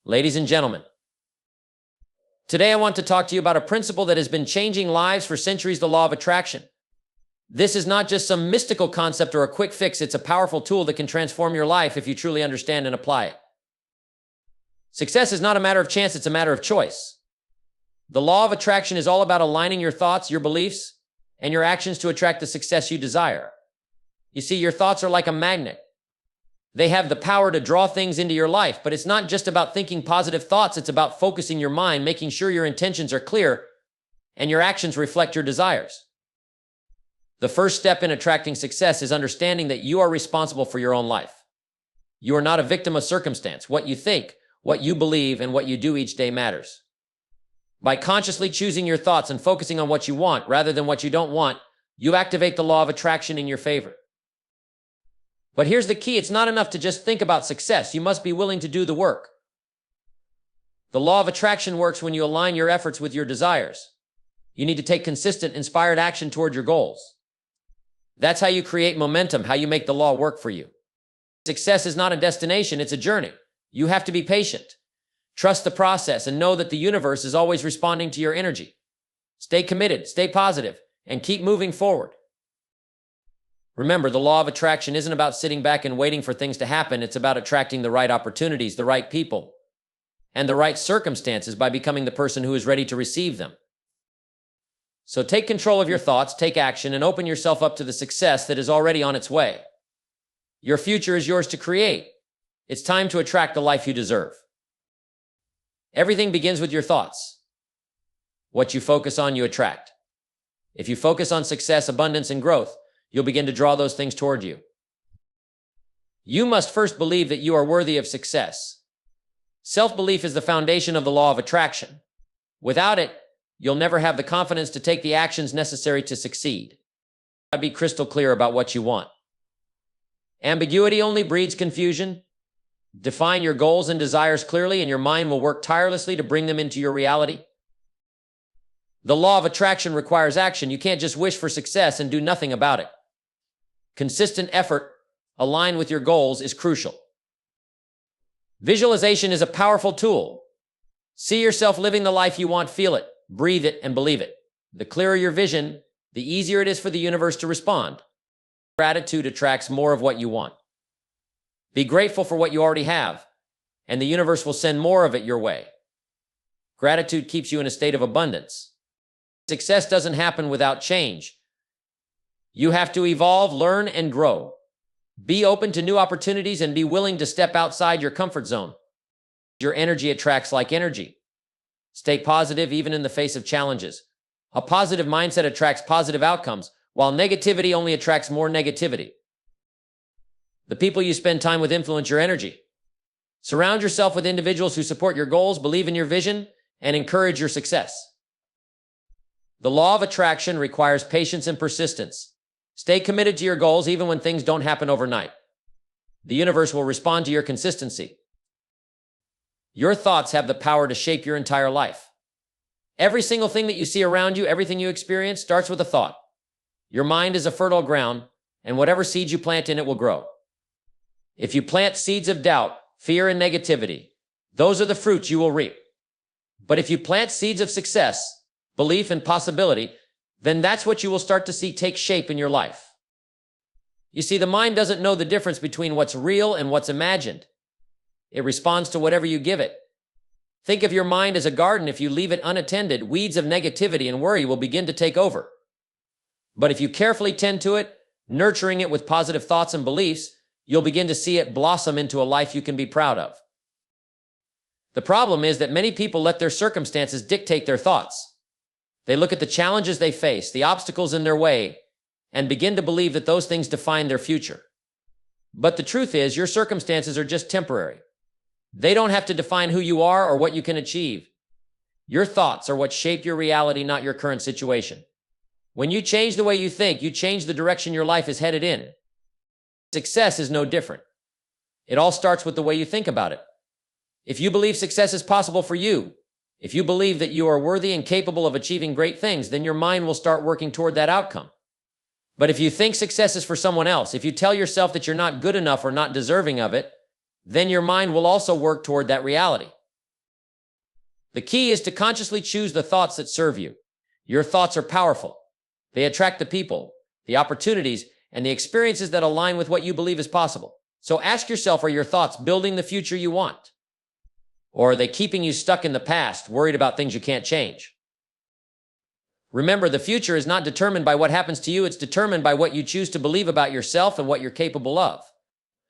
Ladies and gentlemen, today I want to talk to you about a principle that has been changing lives for centuries, the law of attraction. This is not just some mystical concept or a quick fix, it's a powerful tool that can transform your life if you truly understand and apply it. Success is not a matter of chance, it's a matter of choice. The law of attraction is all about aligning your thoughts, your beliefs, and your actions to attract the success you desire. You see, your thoughts are like a magnet. They have the power to draw things into your life, but it's not just about thinking positive thoughts, it's about focusing your mind, making sure your intentions are clear, and your actions reflect your desires. The first step in attracting success is understanding that you are responsible for your own life. You are not a victim of circumstance. What you think, what you believe, and what you do each day matters. By consciously choosing your thoughts and focusing on what you want rather than what you don't want, you activate the law of attraction in your favor. But here's the key, it's not enough to just think about success. You must be willing to do the work. The law of attraction works when you align your efforts with your desires. You need to take consistent, inspired action toward your goals. That's how you create momentum, how you make the law work for you. Success is not a destination, it's a journey. You have to be patient. Trust the process and know that the universe is always responding to your energy. Stay committed, stay positive, and keep moving forward. Remember, the law of attraction isn't about sitting back and waiting for things to happen. It's about attracting the right opportunities, the right people, and the right circumstances by becoming the person who is ready to receive them. So take control of your thoughts, take action, and open yourself up to the success that is already on its way. Your future is yours to create. It's time to attract the life you deserve. Everything begins with your thoughts. What you focus on, you attract. If you focus on success, abundance, and growth, you'll begin to draw those things toward you. You must first believe that you are worthy of success. Self-belief is the foundation of the law of attraction. Without it, you'll never have the confidence to take the actions necessary to succeed. Be crystal clear about what you want. Ambiguity only breeds confusion. Define your goals and desires clearly, and your mind will work tirelessly to bring them into your reality. The law of attraction requires action. You can't just wish for success and do nothing about it. Consistent effort aligned with your goals is crucial. Visualization is a powerful tool. See yourself living the life you want, feel it, breathe it, and believe it. The clearer your vision, the easier it is for the universe to respond. Gratitude attracts more of what you want. Be grateful for what you already have, and the universe will send more of it your way. Gratitude keeps you in a state of abundance. Success doesn't happen without change. You have to evolve, learn, and grow. Be open to new opportunities and be willing to step outside your comfort zone. Your energy attracts like energy. Stay positive even in the face of challenges. A positive mindset attracts positive outcomes, while negativity only attracts more negativity. The people you spend time with influence your energy. Surround yourself with individuals who support your goals, believe in your vision, and encourage your success. The law of attraction requires patience and persistence. Stay committed to your goals even when things don't happen overnight. The universe will respond to your consistency. Your thoughts have the power to shape your entire life. Every single thing that you see around you, everything you experience, starts with a thought. Your mind is a fertile ground, and whatever seeds you plant in it will grow. If you plant seeds of doubt, fear, and negativity, those are the fruits you will reap. But if you plant seeds of success, belief, and possibility, then that's what you will start to see take shape in your life. You see, the mind doesn't know the difference between what's real and what's imagined. It responds to whatever you give it. Think of your mind as a garden. If you leave it unattended, weeds of negativity and worry will begin to take over. But if you carefully tend to it, nurturing it with positive thoughts and beliefs, you'll begin to see it blossom into a life you can be proud of. The problem is that many people let their circumstances dictate their thoughts. They look at the challenges they face, the obstacles in their way, and begin to believe that those things define their future. But the truth is, your circumstances are just temporary. They don't have to define who you are or what you can achieve. Your thoughts are what shape your reality, not your current situation. When you change the way you think, you change the direction your life is headed in. Success is no different. It all starts with the way you think about it. If you believe success is possible for you, if you believe that you are worthy and capable of achieving great things, then your mind will start working toward that outcome. But if you think success is for someone else, if you tell yourself that you're not good enough or not deserving of it, then your mind will also work toward that reality. The key is to consciously choose the thoughts that serve you. Your thoughts are powerful. They attract the people, the opportunities, and the experiences that align with what you believe is possible. So ask yourself, are your thoughts building the future you want? Or are they keeping you stuck in the past, worried about things you can't change? Remember, the future is not determined by what happens to you. It's determined by what you choose to believe about yourself and what you're capable of.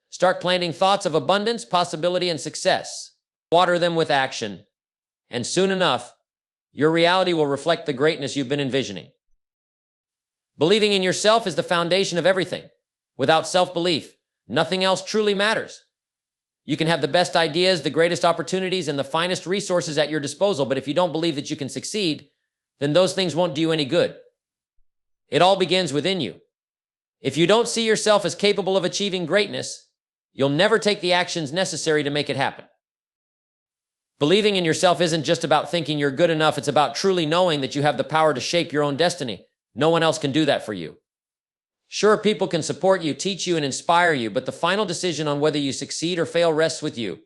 Start planting thoughts of abundance, possibility, and success. Water them with action. And soon enough, your reality will reflect the greatness you've been envisioning. Believing in yourself is the foundation of everything. Without self-belief, nothing else truly matters. You can have the best ideas, the greatest opportunities, and the finest resources at your disposal, but if you don't believe that you can succeed, then those things won't do you any good. It all begins within you. If you don't see yourself as capable of achieving greatness, you'll never take the actions necessary to make it happen. Believing in yourself isn't just about thinking you're good enough. It's about truly knowing that you have the power to shape your own destiny. No one else can do that for you. Sure, people can support you, teach you, and inspire you, but the final decision on whether you succeed or fail rests with you.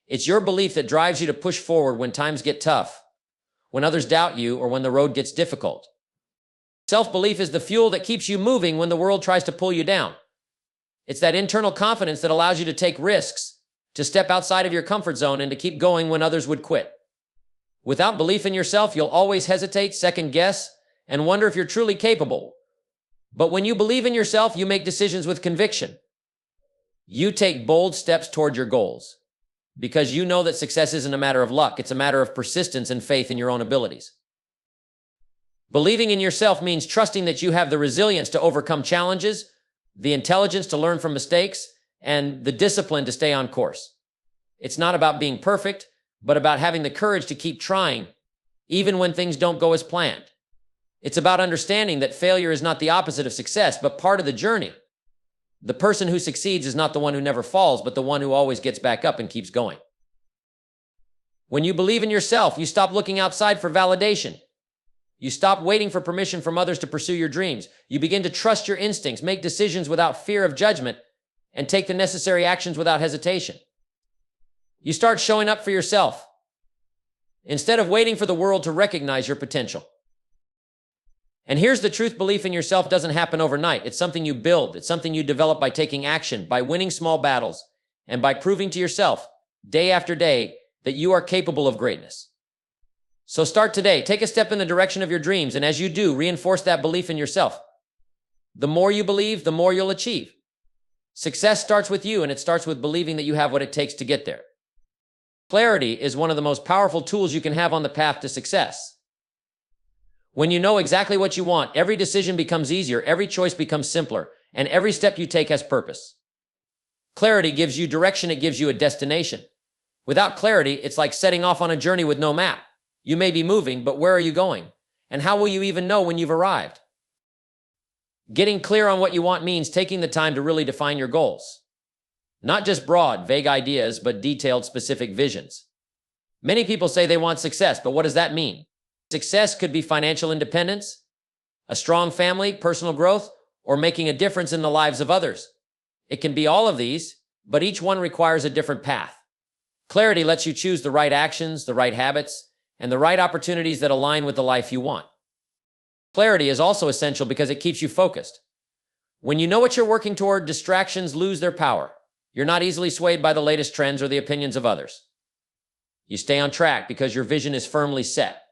It's your belief that drives you to push forward when times get tough, when others doubt you, or when the road gets difficult. Self-belief is the fuel that keeps you moving when the world tries to pull you down. It's that internal confidence that allows you to take risks, to step outside of your comfort zone, and to keep going when others would quit. Without belief in yourself, you'll always hesitate, second guess, and wonder if you're truly capable. But when you believe in yourself, you make decisions with conviction. You take bold steps toward your goals because you know that success isn't a matter of luck. It's a matter of persistence and faith in your own abilities. Believing in yourself means trusting that you have the resilience to overcome challenges, the intelligence to learn from mistakes, and the discipline to stay on course. It's not about being perfect, but about having the courage to keep trying, even when things don't go as planned. It's about understanding that failure is not the opposite of success, but part of the journey. The person who succeeds is not the one who never falls, but the one who always gets back up and keeps going. When you believe in yourself, you stop looking outside for validation. You stop waiting for permission from others to pursue your dreams. You begin to trust your instincts, make decisions without fear of judgment, and take the necessary actions without hesitation. You start showing up for yourself instead of waiting for the world to recognize your potential. And here's the truth: belief in yourself doesn't happen overnight. It's something you build. It's something you develop by taking action, by winning small battles, and by proving to yourself day after day that you are capable of greatness. So start today. Take a step in the direction of your dreams, and as you do, reinforce that belief in yourself. The more you believe, the more you'll achieve. Success starts with you, and it starts with believing that you have what it takes to get there. Clarity is one of the most powerful tools you can have on the path to success. When you know exactly what you want, every decision becomes easier, every choice becomes simpler, and every step you take has purpose. Clarity gives you direction, it gives you a destination. Without clarity, it's like setting off on a journey with no map. You may be moving, but where are you going? And how will you even know when you've arrived? Getting clear on what you want means taking the time to really define your goals. Not just broad, vague ideas, but detailed, specific visions. Many people say they want success, but what does that mean? Success could be financial independence, a strong family, personal growth, or making a difference in the lives of others. It can be all of these, but each one requires a different path. Clarity lets you choose the right actions, the right habits, and the right opportunities that align with the life you want. Clarity is also essential because it keeps you focused. When you know what you're working toward, distractions lose their power. You're not easily swayed by the latest trends or the opinions of others. You stay on track because your vision is firmly set.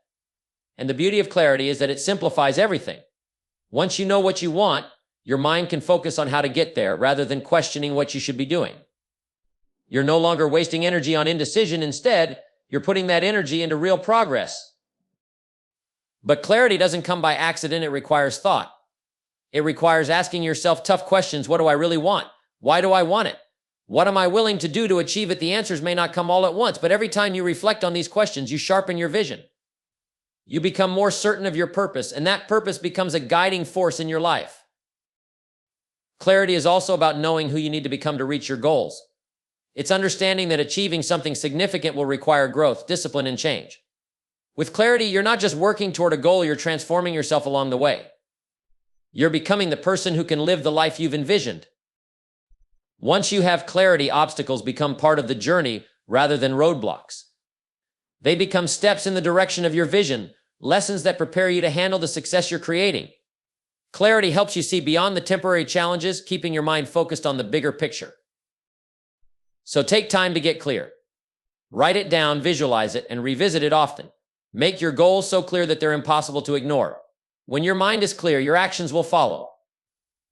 And the beauty of clarity is that it simplifies everything. Once you know what you want, your mind can focus on how to get there rather than questioning what you should be doing. You're no longer wasting energy on indecision. Instead, you're putting that energy into real progress. But clarity doesn't come by accident. It requires thought. It requires asking yourself tough questions. What do I really want? Why do I want it? What am I willing to do to achieve it? The answers may not come all at once, but every time you reflect on these questions, you sharpen your vision. You become more certain of your purpose, and that purpose becomes a guiding force in your life. Clarity is also about knowing who you need to become to reach your goals. It's understanding that achieving something significant will require growth, discipline, and change. With clarity, you're not just working toward a goal, you're transforming yourself along the way. You're becoming the person who can live the life you've envisioned. Once you have clarity, obstacles become part of the journey rather than roadblocks. They become steps in the direction of your vision, lessons that prepare you to handle the success you're creating. Clarity helps you see beyond the temporary challenges, keeping your mind focused on the bigger picture. So take time to get clear. Write it down, visualize it, and revisit it often. Make your goals so clear that they're impossible to ignore. When your mind is clear, your actions will follow.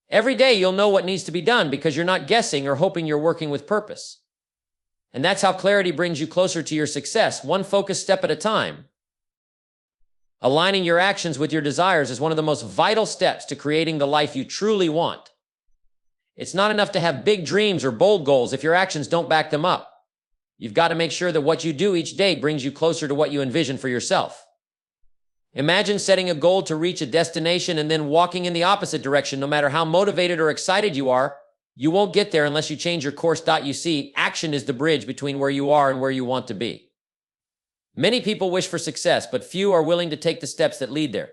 Every day you'll know what needs to be done because you're not guessing or hoping, you're working with purpose. And that's how clarity brings you closer to your success, one focused step at a time. Aligning your actions with your desires is one of the most vital steps to creating the life you truly want. It's not enough to have big dreams or bold goals if your actions don't back them up. You've got to make sure that what you do each day brings you closer to what you envision for yourself. Imagine setting a goal to reach a destination and then walking in the opposite direction. No matter how motivated or excited you are, you won't get there unless you change your course. You see, action is the bridge between where you are and where you want to be. Many people wish for success, but few are willing to take the steps that lead there.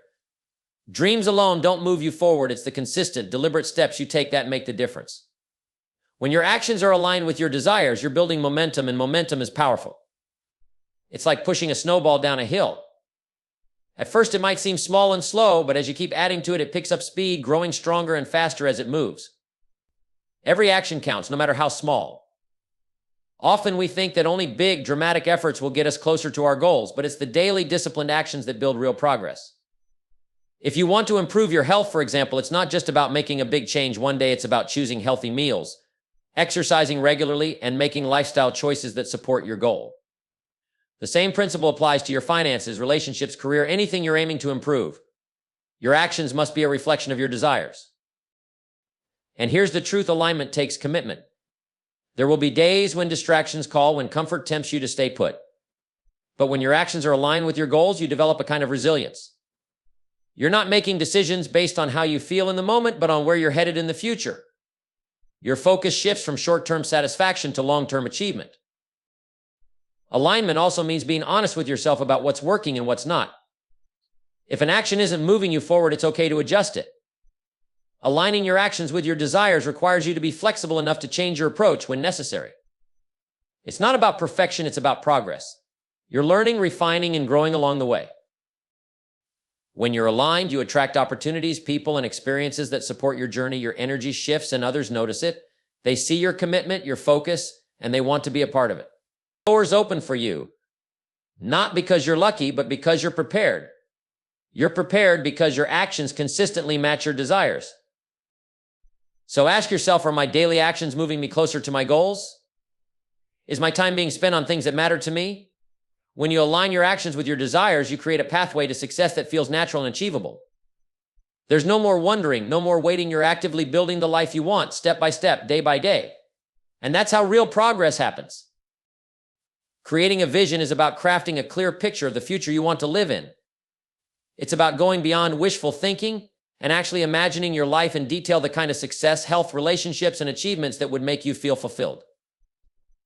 Dreams alone don't move you forward. It's the consistent, deliberate steps you take that make the difference. When your actions are aligned with your desires, you're building momentum, and momentum is powerful. It's like pushing a snowball down a hill. At first, it might seem small and slow, but as you keep adding to it, it picks up speed, growing stronger and faster as it moves. Every action counts, no matter how small. Often we think that only big, dramatic efforts will get us closer to our goals, but it's the daily, disciplined actions that build real progress. If you want to improve your health, for example, it's not just about making a big change one day. It's about choosing healthy meals, exercising regularly, and making lifestyle choices that support your goal. The same principle applies to your finances, relationships, career, anything you're aiming to improve. Your actions must be a reflection of your desires. And here's the truth: alignment takes commitment. There will be days when distractions call, when comfort tempts you to stay put. But when your actions are aligned with your goals, you develop a kind of resilience. You're not making decisions based on how you feel in the moment, but on where you're headed in the future. Your focus shifts from short-term satisfaction to long-term achievement. Alignment also means being honest with yourself about what's working and what's not. If an action isn't moving you forward, it's okay to adjust it. Aligning your actions with your desires requires you to be flexible enough to change your approach when necessary. It's not about perfection, it's about progress. You're learning, refining, and growing along the way. When you're aligned, you attract opportunities, people, and experiences that support your journey. Your energy shifts and others notice it. They see your commitment, your focus, and they want to be a part of it. Doors open for you, not because you're lucky, but because you're prepared. You're prepared because your actions consistently match your desires. So ask yourself, are my daily actions moving me closer to my goals? Is my time being spent on things that matter to me? When you align your actions with your desires, you create a pathway to success that feels natural and achievable. There's no more wondering, no more waiting. You're actively building the life you want, step by step, day by day. And that's how real progress happens. Creating a vision is about crafting a clear picture of the future you want to live in. It's about going beyond wishful thinking and actually imagining your life in detail, the kind of success, health, relationships, and achievements that would make you feel fulfilled.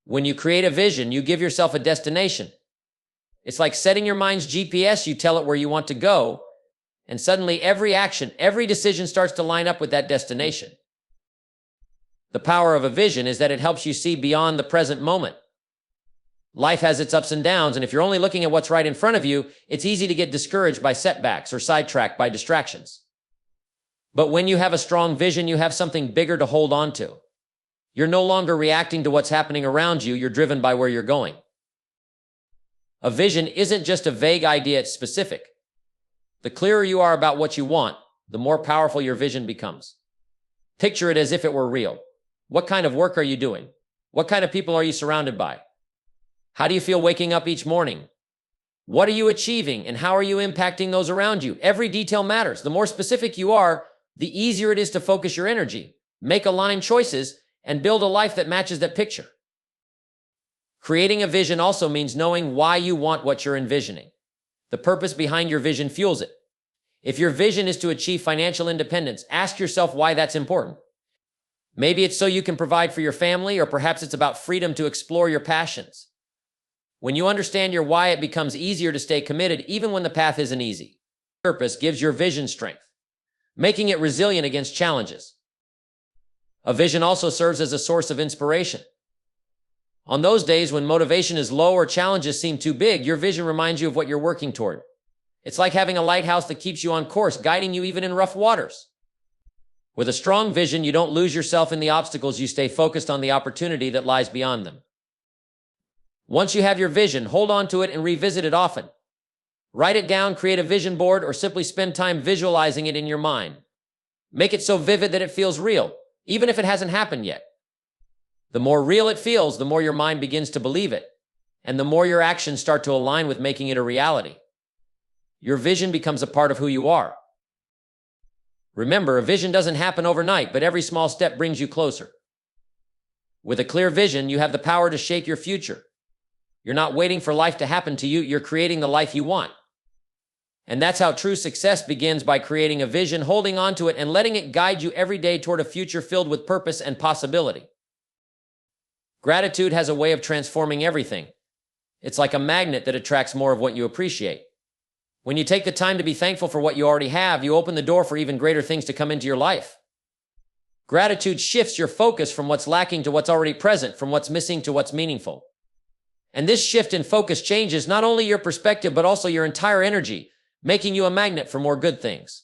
When you create a vision, you give yourself a destination. It's like setting your mind's GPS. You tell it where you want to go, and suddenly every action, every decision starts to line up with that destination. The power of a vision is that it helps you see beyond the present moment. Life has its ups and downs, and if you're only looking at what's right in front of you, it's easy to get discouraged by setbacks or sidetracked by distractions. But when you have a strong vision, you have something bigger to hold on to. You're no longer reacting to what's happening around you. You're driven by where you're going. A vision isn't just a vague idea, it's specific. The clearer you are about what you want, the more powerful your vision becomes. Picture it as if it were real. What kind of work are you doing? What kind of people are you surrounded by? How do you feel waking up each morning? What are you achieving, and how are you impacting those around you? Every detail matters. The more specific you are, the easier it is to focus your energy, make aligned choices, and build a life that matches that picture. Creating a vision also means knowing why you want what you're envisioning. The purpose behind your vision fuels it. If your vision is to achieve financial independence, ask yourself why that's important. Maybe it's so you can provide for your family, or perhaps it's about freedom to explore your passions. When you understand your why, it becomes easier to stay committed even when the path isn't easy. Purpose gives your vision strength, making it resilient against challenges. A vision also serves as a source of inspiration. On those days when motivation is low or challenges seem too big, your vision reminds you of what you're working toward. It's like having a lighthouse that keeps you on course, guiding you even in rough waters. With a strong vision, you don't lose yourself in the obstacles, you stay focused on the opportunity that lies beyond them. Once you have your vision, hold on to it and revisit it often. Write it down, create a vision board, or simply spend time visualizing it in your mind. Make it so vivid that it feels real, even if it hasn't happened yet. The more real it feels, the more your mind begins to believe it, and the more your actions start to align with making it a reality. Your vision becomes a part of who you are. Remember, a vision doesn't happen overnight, but every small step brings you closer. With a clear vision, you have the power to shape your future. You're not waiting for life to happen to you, you're creating the life you want. And that's how true success begins, by creating a vision, holding on to it, and letting it guide you every day toward a future filled with purpose and possibility. Gratitude has a way of transforming everything. It's like a magnet that attracts more of what you appreciate. When you take the time to be thankful for what you already have, you open the door for even greater things to come into your life. Gratitude shifts your focus from what's lacking to what's already present, from what's missing to what's meaningful. And this shift in focus changes not only your perspective, but also your entire energy, making you a magnet for more good things.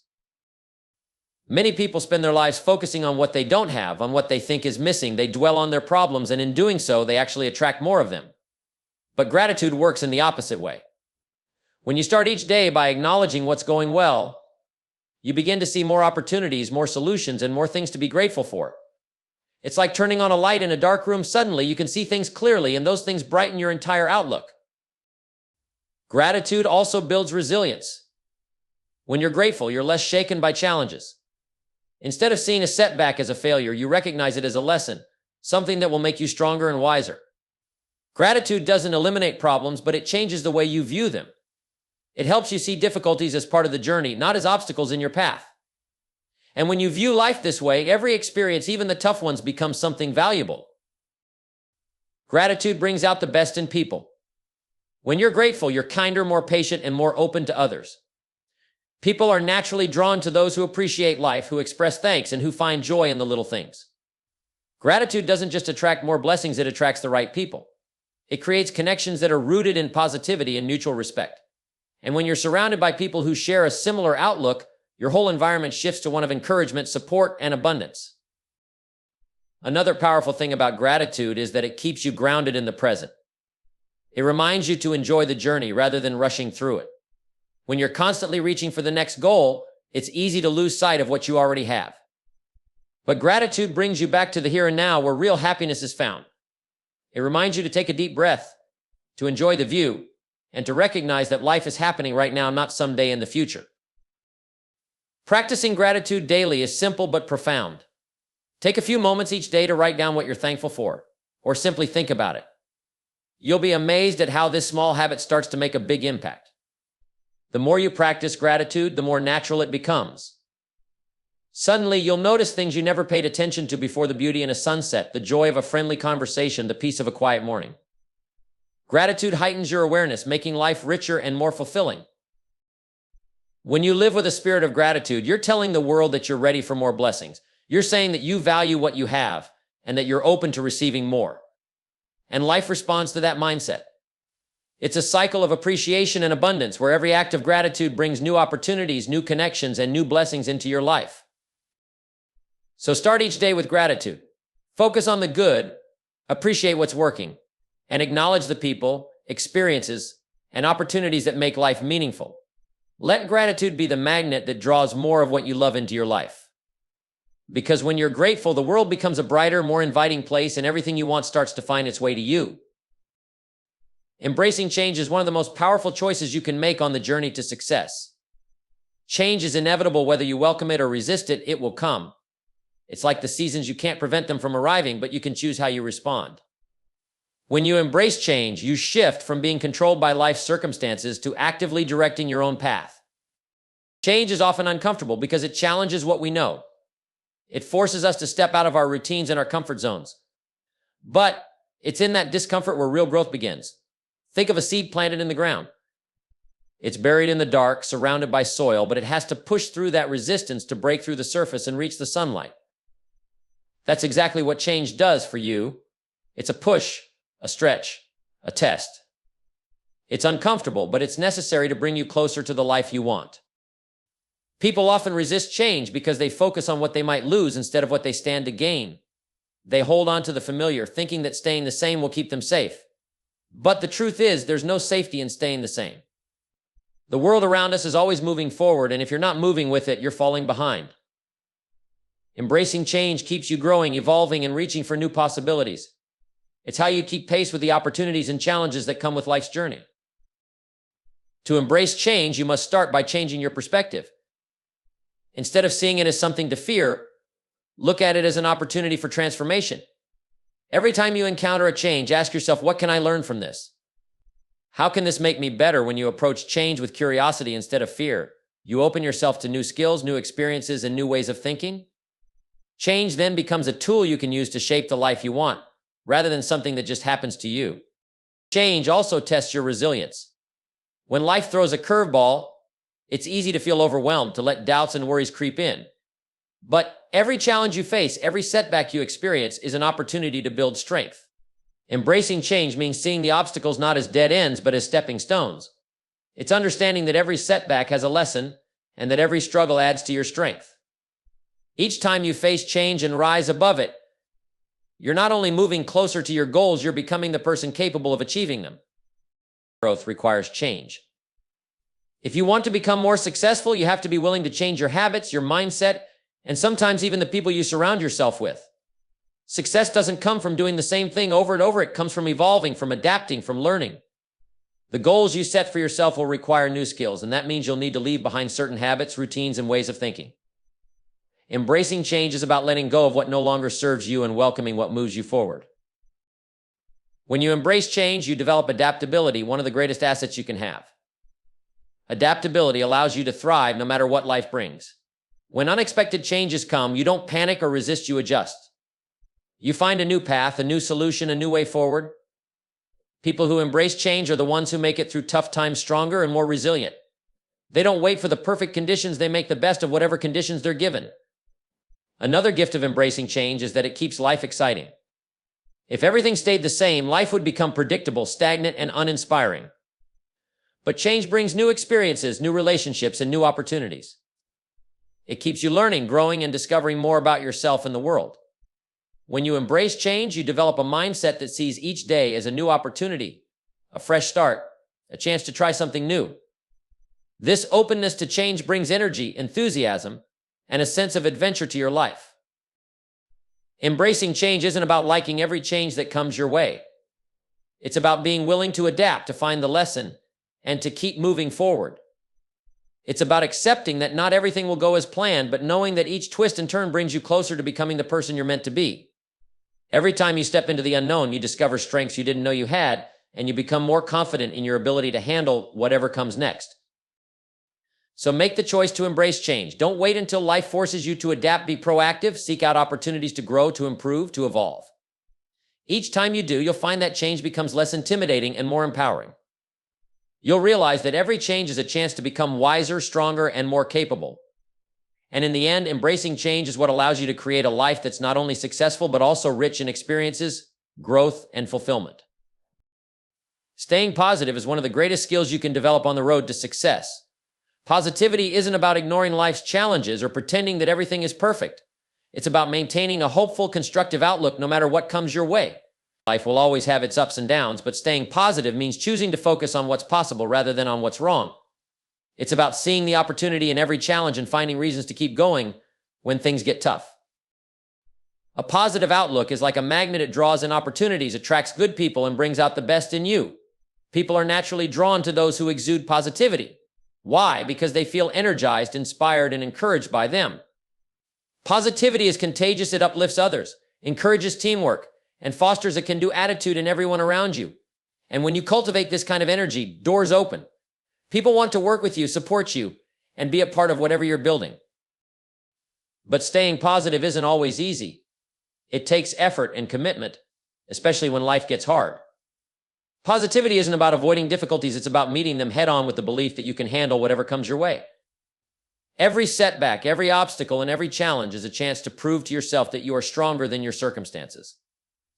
Many people spend their lives focusing on what they don't have, on what they think is missing. They dwell on their problems, and in doing so, they actually attract more of them. But gratitude works in the opposite way. When you start each day by acknowledging what's going well, you begin to see more opportunities, more solutions, and more things to be grateful for. It's like turning on a light in a dark room. Suddenly, you can see things clearly, and those things brighten your entire outlook. Gratitude also builds resilience. When you're grateful, you're less shaken by challenges. Instead of seeing a setback as a failure, you recognize it as a lesson, something that will make you stronger and wiser. Gratitude doesn't eliminate problems, but it changes the way you view them. It helps you see difficulties as part of the journey, not as obstacles in your path. And when you view life this way, every experience, even the tough ones, becomes something valuable. Gratitude brings out the best in people. When you're grateful, you're kinder, more patient, and more open to others. People are naturally drawn to those who appreciate life, who express thanks, and who find joy in the little things. Gratitude doesn't just attract more blessings, it attracts the right people. It creates connections that are rooted in positivity and mutual respect. And when you're surrounded by people who share a similar outlook, your whole environment shifts to one of encouragement, support, and abundance. Another powerful thing about gratitude is that it keeps you grounded in the present. It reminds you to enjoy the journey rather than rushing through it. When you're constantly reaching for the next goal, it's easy to lose sight of what you already have. But gratitude brings you back to the here and now, where real happiness is found. It reminds you to take a deep breath, to enjoy the view, and to recognize that life is happening right now, not someday in the future. Practicing gratitude daily is simple but profound. Take a few moments each day to write down what you're thankful for, or simply think about it. You'll be amazed at how this small habit starts to make a big impact. The more you practice gratitude, the more natural it becomes. Suddenly, you'll notice things you never paid attention to before: the beauty in a sunset, the joy of a friendly conversation, the peace of a quiet morning. Gratitude heightens your awareness, making life richer and more fulfilling. When you live with a spirit of gratitude, you're telling the world that you're ready for more blessings. You're saying that you value what you have and that you're open to receiving more. And life responds to that mindset. It's a cycle of appreciation and abundance, where every act of gratitude brings new opportunities, new connections, and new blessings into your life. So start each day with gratitude. Focus on the good, appreciate what's working, and acknowledge the people, experiences, and opportunities that make life meaningful. Let gratitude be the magnet that draws more of what you love into your life. Because when you're grateful, the world becomes a brighter, more inviting place, and everything you want starts to find its way to you. Embracing change is one of the most powerful choices you can make on the journey to success. Change is inevitable. Whether you welcome it or resist it, it will come. It's like the seasons: you can't prevent them from arriving, but you can choose how you respond. When you embrace change, you shift from being controlled by life's circumstances to actively directing your own path. Change is often uncomfortable because it challenges what we know. It forces us to step out of our routines and our comfort zones. But it's in that discomfort where real growth begins. Think of a seed planted in the ground. It's buried in the dark, surrounded by soil, but it has to push through that resistance to break through the surface and reach the sunlight. That's exactly what change does for you. It's a push, a stretch, a test. It's uncomfortable, but it's necessary to bring you closer to the life you want. People often resist change because they focus on what they might lose instead of what they stand to gain. They hold on to the familiar, thinking that staying the same will keep them safe. But the truth is, there's no safety in staying the same. The world around us is always moving forward, and if you're not moving with it, you're falling behind. Embracing change keeps you growing, evolving, and reaching for new possibilities. It's how you keep pace with the opportunities and challenges that come with life's journey. To embrace change, you must start by changing your perspective. Instead of seeing it as something to fear, look at it as an opportunity for transformation. Every time you encounter a change, ask yourself, what can I learn from this? How can this make me better? When you approach change with curiosity instead of fear, you open yourself to new skills, new experiences, and new ways of thinking. Change then becomes a tool you can use to shape the life you want, rather than something that just happens to you. Change also tests your resilience. When life throws a curveball, it's easy to feel overwhelmed, to let doubts and worries creep in. But every challenge you face, every setback you experience is an opportunity to build strength. Embracing change means seeing the obstacles not as dead ends, but as stepping stones. It's understanding that every setback has a lesson and that every struggle adds to your strength. Each time you face change and rise above it, you're not only moving closer to your goals, you're becoming the person capable of achieving them. Growth requires change. If you want to become more successful, you have to be willing to change your habits, your mindset, and sometimes even the people you surround yourself with. Success doesn't come from doing the same thing over and over. It comes from evolving, from adapting, from learning. The goals you set for yourself will require new skills, and that means you'll need to leave behind certain habits, routines, and ways of thinking. Embracing change is about letting go of what no longer serves you and welcoming what moves you forward. When you embrace change, you develop adaptability, one of the greatest assets you can have. Adaptability allows you to thrive no matter what life brings. When unexpected changes come, you don't panic or resist, you adjust. You find a new path, a new solution, a new way forward. People who embrace change are the ones who make it through tough times stronger and more resilient. They don't wait for the perfect conditions, they make the best of whatever conditions they're given. Another gift of embracing change is that it keeps life exciting. If everything stayed the same, life would become predictable, stagnant, and uninspiring. But change brings new experiences, new relationships, and new opportunities. It keeps you learning, growing, and discovering more about yourself and the world. When you embrace change, you develop a mindset that sees each day as a new opportunity, a fresh start, a chance to try something new. This openness to change brings energy, enthusiasm, and a sense of adventure to your life. Embracing change isn't about liking every change that comes your way. It's about being willing to adapt, to find the lesson, and to keep moving forward. It's about accepting that not everything will go as planned, but knowing that each twist and turn brings you closer to becoming the person you're meant to be. Every time you step into the unknown, you discover strengths you didn't know you had, and you become more confident in your ability to handle whatever comes next. So make the choice to embrace change. Don't wait until life forces you to adapt. Be proactive. Seek out opportunities to grow, to improve, to evolve. Each time you do, you'll find that change becomes less intimidating and more empowering. You'll realize that every change is a chance to become wiser, stronger, and more capable. And in the end, embracing change is what allows you to create a life that's not only successful, but also rich in experiences, growth, and fulfillment. Staying positive is one of the greatest skills you can develop on the road to success. Positivity isn't about ignoring life's challenges or pretending that everything is perfect. It's about maintaining a hopeful, constructive outlook no matter what comes your way. Life will always have its ups and downs, but staying positive means choosing to focus on what's possible rather than on what's wrong. It's about seeing the opportunity in every challenge and finding reasons to keep going when things get tough. A positive outlook is like a magnet. It draws in opportunities, attracts good people, and brings out the best in you. People are naturally drawn to those who exude positivity. Why? Because they feel energized, inspired, and encouraged by them. Positivity is contagious. It uplifts others, encourages teamwork, and fosters a can-do attitude in everyone around you. And when you cultivate this kind of energy, doors open. People want to work with you, support you, and be a part of whatever you're building. But staying positive isn't always easy. It takes effort and commitment, especially when life gets hard. Positivity isn't about avoiding difficulties. It's about meeting them head-on with the belief that you can handle whatever comes your way. Every setback, every obstacle, and every challenge is a chance to prove to yourself that you are stronger than your circumstances.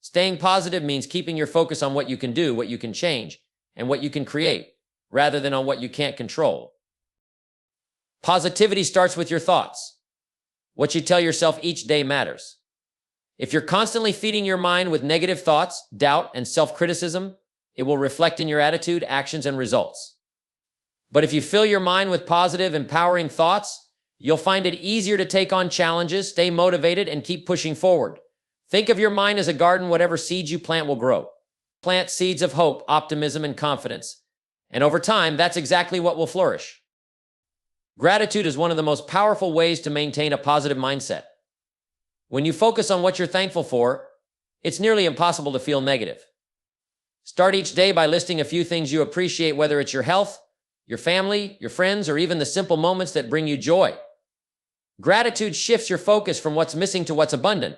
Staying positive means keeping your focus on what you can do, what you can change, and what you can create, rather than on what you can't control. Positivity starts with your thoughts. What you tell yourself each day matters. If you're constantly feeding your mind with negative thoughts, doubt, and self-criticism, it will reflect in your attitude, actions, and results. But if you fill your mind with positive, empowering thoughts, you'll find it easier to take on challenges, stay motivated, and keep pushing forward. Think of your mind as a garden. Whatever seeds you plant will grow. Plant seeds of hope, optimism, and confidence. And over time, that's exactly what will flourish. Gratitude is one of the most powerful ways to maintain a positive mindset. When you focus on what you're thankful for, it's nearly impossible to feel negative. Start each day by listing a few things you appreciate, whether it's your health, your family, your friends, or even the simple moments that bring you joy. Gratitude shifts your focus from what's missing to what's abundant,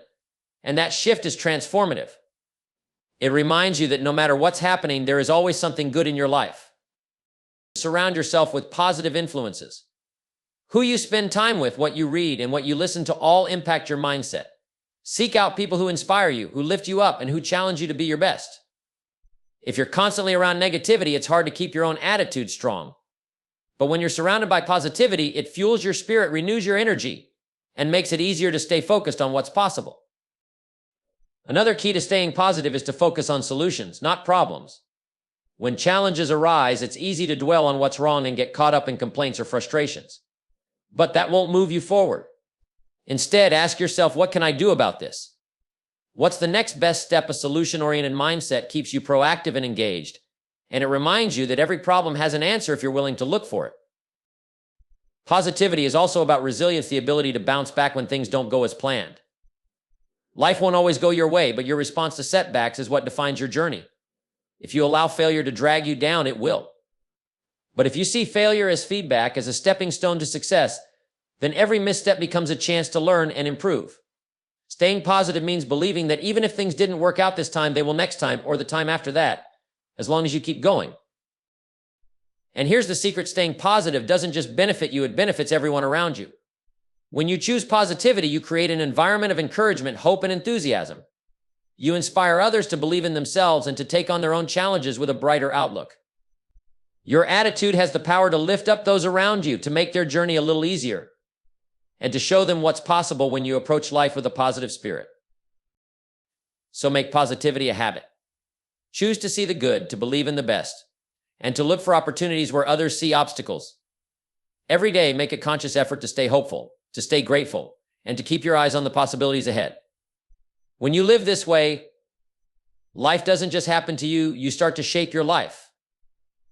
and that shift is transformative. It reminds you that no matter what's happening, there is always something good in your life. Surround yourself with positive influences. Who you spend time with, what you read, and what you listen to all impact your mindset. Seek out people who inspire you, who lift you up, and who challenge you to be your best. If you're constantly around negativity, it's hard to keep your own attitude strong. But when you're surrounded by positivity, it fuels your spirit, renews your energy, and makes it easier to stay focused on what's possible. Another key to staying positive is to focus on solutions, not problems. When challenges arise, it's easy to dwell on what's wrong and get caught up in complaints or frustrations. But that won't move you forward. Instead, ask yourself, what can I do about this? What's the next best step? A solution-oriented mindset keeps you proactive and engaged, and it reminds you that every problem has an answer if you're willing to look for it. Positivity is also about resilience, the ability to bounce back when things don't go as planned. Life won't always go your way, but your response to setbacks is what defines your journey. If you allow failure to drag you down, it will. But if you see failure as feedback, as a stepping stone to success, then every misstep becomes a chance to learn and improve. Staying positive means believing that even if things didn't work out this time, they will next time or the time after that, as long as you keep going. And here's the secret: staying positive doesn't just benefit you, it benefits everyone around you. When you choose positivity, you create an environment of encouragement, hope, and enthusiasm. You inspire others to believe in themselves and to take on their own challenges with a brighter outlook. Your attitude has the power to lift up those around you, to make their journey a little easier, and to show them what's possible when you approach life with a positive spirit. So make positivity a habit. Choose to see the good, to believe in the best, and to look for opportunities where others see obstacles. Every day, make a conscious effort to stay hopeful, to stay grateful, and to keep your eyes on the possibilities ahead. When you live this way, life doesn't just happen to you, you start to shape your life.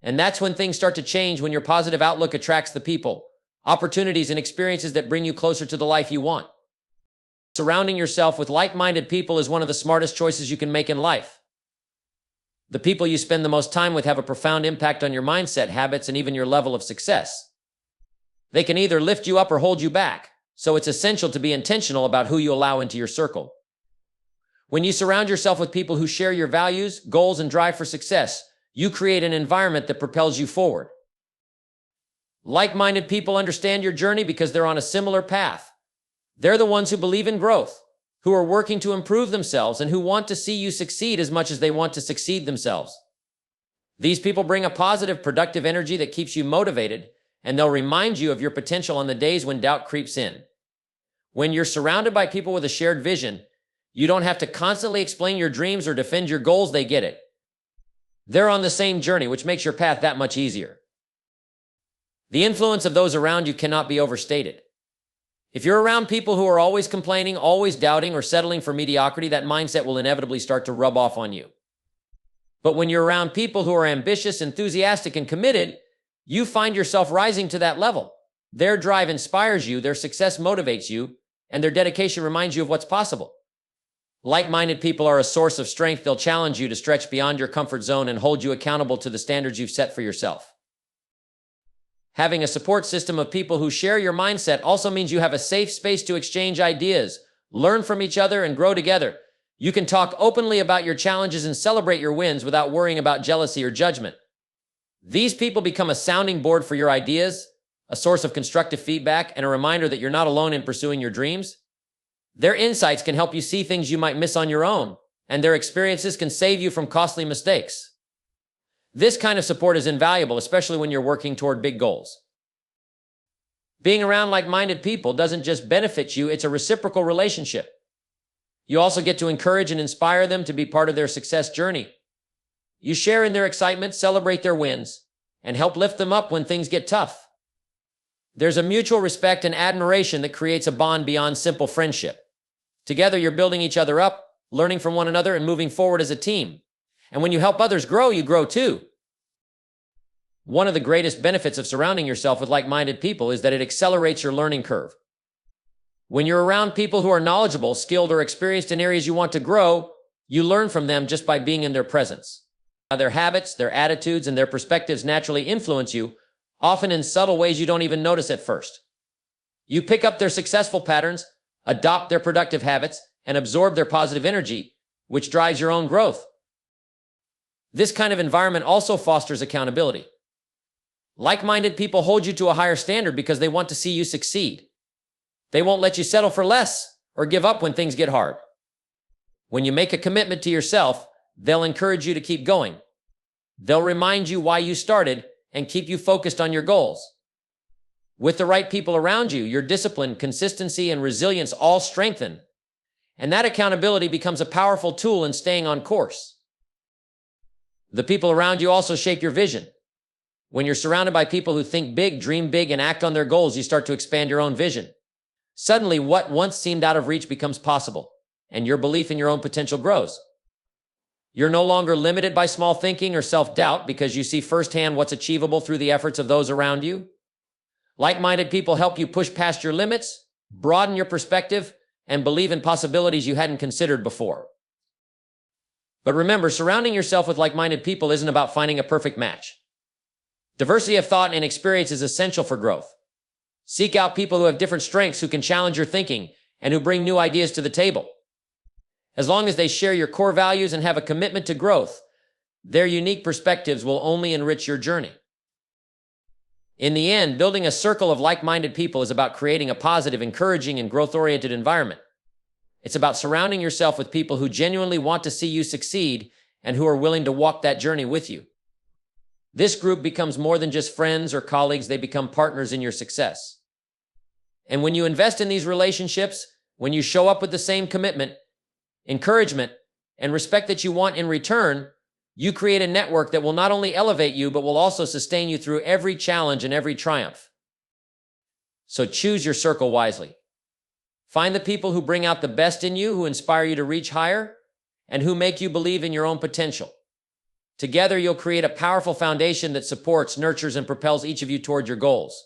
And that's when things start to change, when your positive outlook attracts the people, opportunities, and experiences that bring you closer to the life you want. Surrounding yourself with like-minded people is one of the smartest choices you can make in life. The people you spend the most time with have a profound impact on your mindset, habits, and even your level of success. They can either lift you up or hold you back, so it's essential to be intentional about who you allow into your circle. When you surround yourself with people who share your values, goals, and drive for success, you create an environment that propels you forward. Like-minded people understand your journey because they're on a similar path. They're the ones who believe in growth, who are working to improve themselves, and who want to see you succeed as much as they want to succeed themselves. These people bring a positive, productive energy that keeps you motivated, and they'll remind you of your potential on the days when doubt creeps in. When you're surrounded by people with a shared vision, you don't have to constantly explain your dreams or defend your goals. They get it. They're on the same journey, which makes your path that much easier. The influence of those around you cannot be overstated. If you're around people who are always complaining, always doubting, or settling for mediocrity, that mindset will inevitably start to rub off on you. But when you're around people who are ambitious, enthusiastic, and committed, you find yourself rising to that level. Their drive inspires you, their success motivates you, and their dedication reminds you of what's possible. Like-minded people are a source of strength. They'll challenge you to stretch beyond your comfort zone and hold you accountable to the standards you've set for yourself. Having a support system of people who share your mindset also means you have a safe space to exchange ideas, learn from each other, and grow together. You can talk openly about your challenges and celebrate your wins without worrying about jealousy or judgment. These people become a sounding board for your ideas, a source of constructive feedback, and a reminder that you're not alone in pursuing your dreams. Their insights can help you see things you might miss on your own, and their experiences can save you from costly mistakes. This kind of support is invaluable, especially when you're working toward big goals. Being around like-minded people doesn't just benefit you, it's a reciprocal relationship. You also get to encourage and inspire them to be part of their success journey. You share in their excitement, celebrate their wins, and help lift them up when things get tough. There's a mutual respect and admiration that creates a bond beyond simple friendship. Together, you're building each other up, learning from one another, and moving forward as a team. And when you help others grow, you grow too. One of the greatest benefits of surrounding yourself with like-minded people is that it accelerates your learning curve. When you're around people who are knowledgeable, skilled, or experienced in areas you want to grow, you learn from them just by being in their presence. Their habits, their attitudes, and their perspectives naturally influence you, often in subtle ways you don't even notice at first. You pick up their successful patterns, adopt their productive habits, and absorb their positive energy, which drives your own growth. This kind of environment also fosters accountability. Like-minded people hold you to a higher standard because they want to see you succeed. They won't let you settle for less or give up when things get hard. When you make a commitment to yourself, they'll encourage you to keep going. They'll remind you why you started and keep you focused on your goals. With the right people around you, your discipline, consistency, and resilience all strengthen, and that accountability becomes a powerful tool in staying on course. The people around you also shape your vision. When you're surrounded by people who think big, dream big, and act on their goals, you start to expand your own vision. Suddenly, what once seemed out of reach becomes possible, and your belief in your own potential grows. You're no longer limited by small thinking or self-doubt because you see firsthand what's achievable through the efforts of those around you. Like-minded people help you push past your limits, broaden your perspective, and believe in possibilities you hadn't considered before. But remember, surrounding yourself with like-minded people isn't about finding a perfect match. Diversity of thought and experience is essential for growth. Seek out people who have different strengths, who can challenge your thinking, and who bring new ideas to the table. As long as they share your core values and have a commitment to growth, their unique perspectives will only enrich your journey. In the end, building a circle of like-minded people is about creating a positive, encouraging, and growth-oriented environment. It's about surrounding yourself with people who genuinely want to see you succeed and who are willing to walk that journey with you. This group becomes more than just friends or colleagues, they become partners in your success. And when you invest in these relationships, when you show up with the same commitment, encouragement, and respect that you want in return, you create a network that will not only elevate you, but will also sustain you through every challenge and every triumph. So choose your circle wisely. Find the people who bring out the best in you, who inspire you to reach higher, and who make you believe in your own potential. Together, you'll create a powerful foundation that supports, nurtures, and propels each of you toward your goals.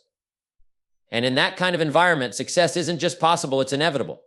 And in that kind of environment, success isn't just possible, it's inevitable.